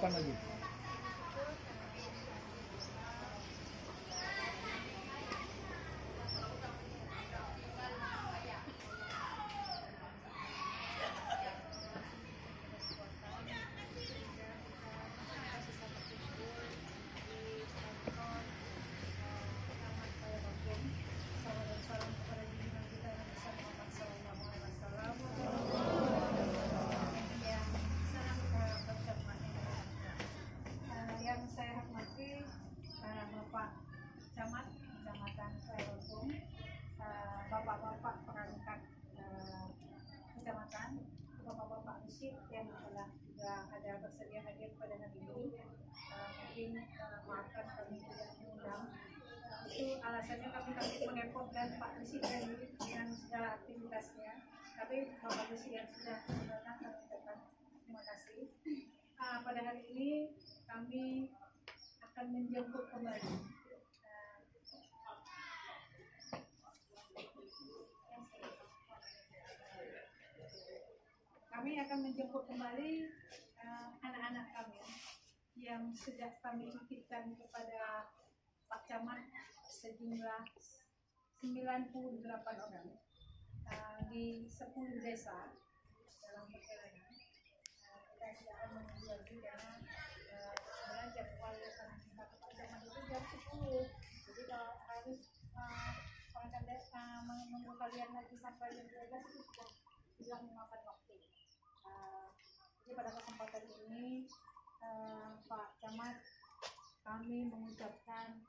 kapan lagi? Bapak Camat Kecamatan Kairongkung, Bapak-bapak perangkat kecamatan, Bapak-bapak musik yang telah juga ada bersedia hadir pada hari ini. Mungkin maafkan kami tidak diundang. Itu alasannya kami menepotkan Pak Presiden dengan segala aktivitasnya. Tapi Bapak Presiden sudah datang, kami ucapkan terima kasih. Pada hari ini kami akan menjemput kembali anak-anak kami yang sudah kami titipkan kepada Pak Camat sejumlah 98 orang di 10 desa dalam perjalanan. Kita tidak akan menunggu lagi karena sebenarnya jadwal kita ke Pak Camat itu jam 10. Jadi kalau harus menunggu kalian lagi sampai jam 12 itu sudah memakan waktu. Jadi pada kesempatan ini Pak Camat, kami mengucapkan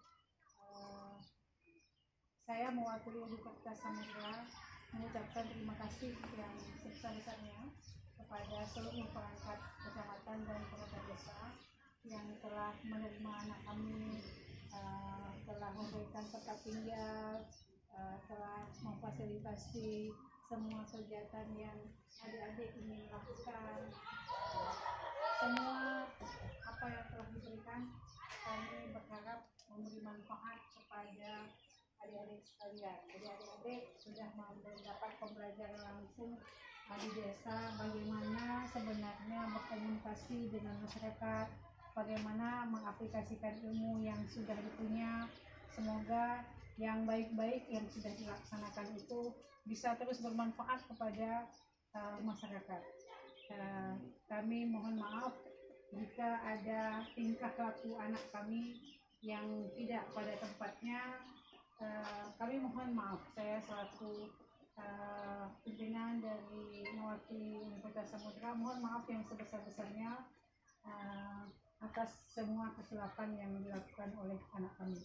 saya mewakili Universitas Samudra mengucapkan terima kasih yang sebesar-besarnya kepada seluruh perangkat kecamatan dan perangkat desa yang telah menerima anak kami, telah memberikan tempat tinggal, telah memfasilitasi semua kegiatan yang adik-adik ingin lakukan. Semua apa yang telah diberikan, kami berharap memberi manfaat kepada adik-adik sekalian. Adik-adik sudah mendapat pembelajaran langsung di desa bagaimana sebenarnya berkomunikasi dengan masyarakat, bagaimana mengaplikasikan ilmu yang sudah dipunya. Semoga yang baik-baik yang sudah dilaksanakan itu bisa terus bermanfaat kepada masyarakat. Kami mohon maaf jika ada tingkah laku anak kami yang tidak pada tempatnya. Kami mohon maaf, saya selaku pimpinan dari mewakili Universitas Samudra mohon maaf yang sebesar-besarnya atas semua kesilapan yang dilakukan oleh anak kami.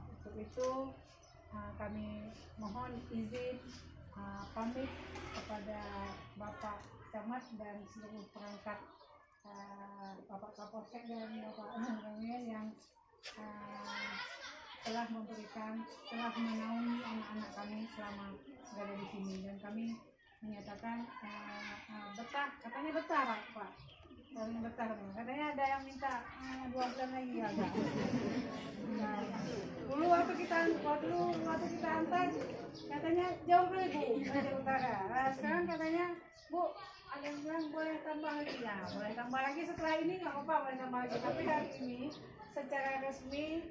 Untuk itu kami mohon izin pamit kepada Bapak Camat dan seluruh perangkat, Bapak Kapolsek dan Bapak yang telah menaungi anak-anak kami selama berada di sini, dan kami menyatakan katanya betah Pak. Katanya ada yang minta 2 bulan lagi agak. Dulu waktu kita antar katanya jauh kali Bu, Aceh Utara. Sekarang katanya Bu, ada yang bilang boleh tambah lagi ya, boleh tambah lagi setelah ini nggak apa-apa, boleh tambah lagi. Tapi hari ini secara resmi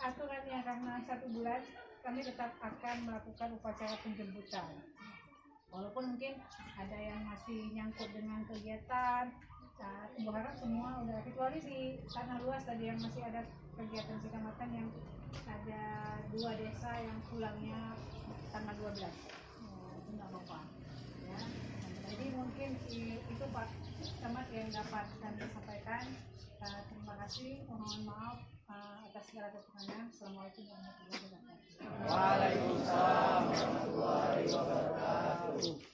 aturannya karena 1 bulan kami tetap akan melakukan upacara penjemputan. Walaupun mungkin ada yang masih nyangkut dengan kegiatan, Ibu harap semua udah, kecuali di tanah luas tadi yang masih ada kegiatan kecamatan yang ada 2 desa yang pulangnya tanggal 12. Itu nggak apa-apa. Ya. Jadi mungkin itu Pak Camat yang dapat kami sampaikan. Terima kasih, mohon maaf atas segala kekurangan. Assalamualaikum warahmatullahi wabarakatuh. Waalaikumsalam warahmatullahi wabarakatuh.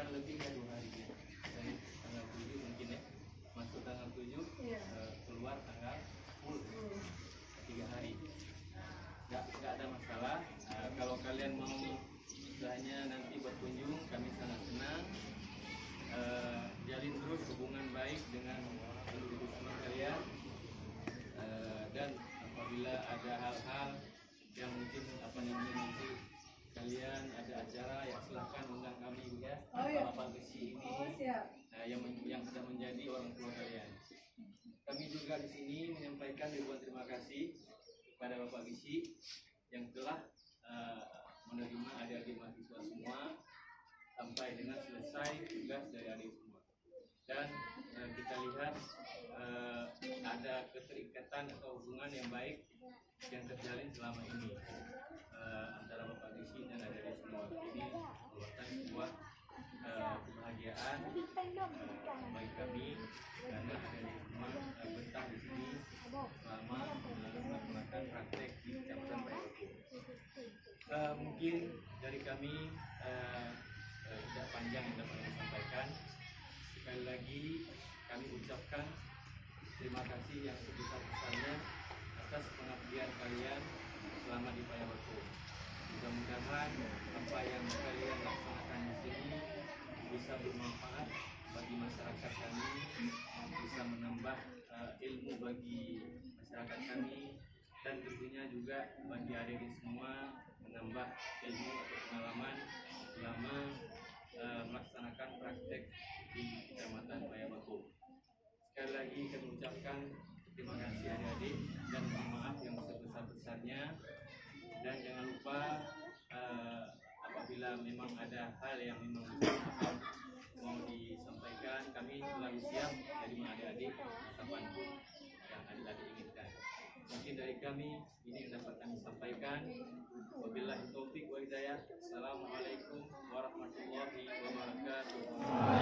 kan lebih ya 2 hari ya. Dari tanggal 7 mungkin ya, masuk tanggal 7, keluar tanggal 10, 3 hari. Nggak ada masalah. Kalau kalian mau istilahnya nanti berkunjung, kami sangat senang. Jalin terus hubungan baik dengan penduduk semua kalian. Dan apabila ada hal-hal yang mungkin nanti kalian ada acara, ya silahkan undang kami ya. Bapak Gesi ini yang sudah menjadi orang tua kalian. Kami juga di sini menyampaikan ribuan terima kasih kepada Bapak Gesi yang telah menerima adik-adik mahasiswa semua sampai dengan selesai tugas dari adik semua. Dan kita lihat ada keterikatan atau hubungan yang baik yang terjalin selama ini antara Bapak Gesi dan adik-adik semua. Ini merupakan sebuah kebahagiaan bagi kami karena adik-adik semua betah di sini selama melakukan praktek di Kecamatan Payawaku. Mungkin dari kami tidak panjang yang dapat kami sampaikan. Sekali lagi kami ucapkan terima kasih yang sebesar-besarnya atas pengabdian kalian selama di Payawaku. Mudah-mudahan apa yang kalian laksanakan di sini bisa bermanfaat bagi masyarakat kami, bisa menambah ilmu bagi masyarakat kami, dan tentunya juga bagi adik-adik semua menambah ilmu atau pengalaman selama melaksanakan praktek di Kecamatan Payawaku. Sekali lagi kami ucapkan terima kasih adik-adik dan mohon maaf yang sebesar-besarnya, dan jangan lupa apabila memang ada hal yang memang mau disampaikan, kami selalu siap dari adik-adik ucapan yang adik-adik inginkan. Mungkin dari kami ini yang dapat kami sampaikan. Wabillahi taufik wa hidayah. Assalamualaikum warahmatullahi wabarakatuh.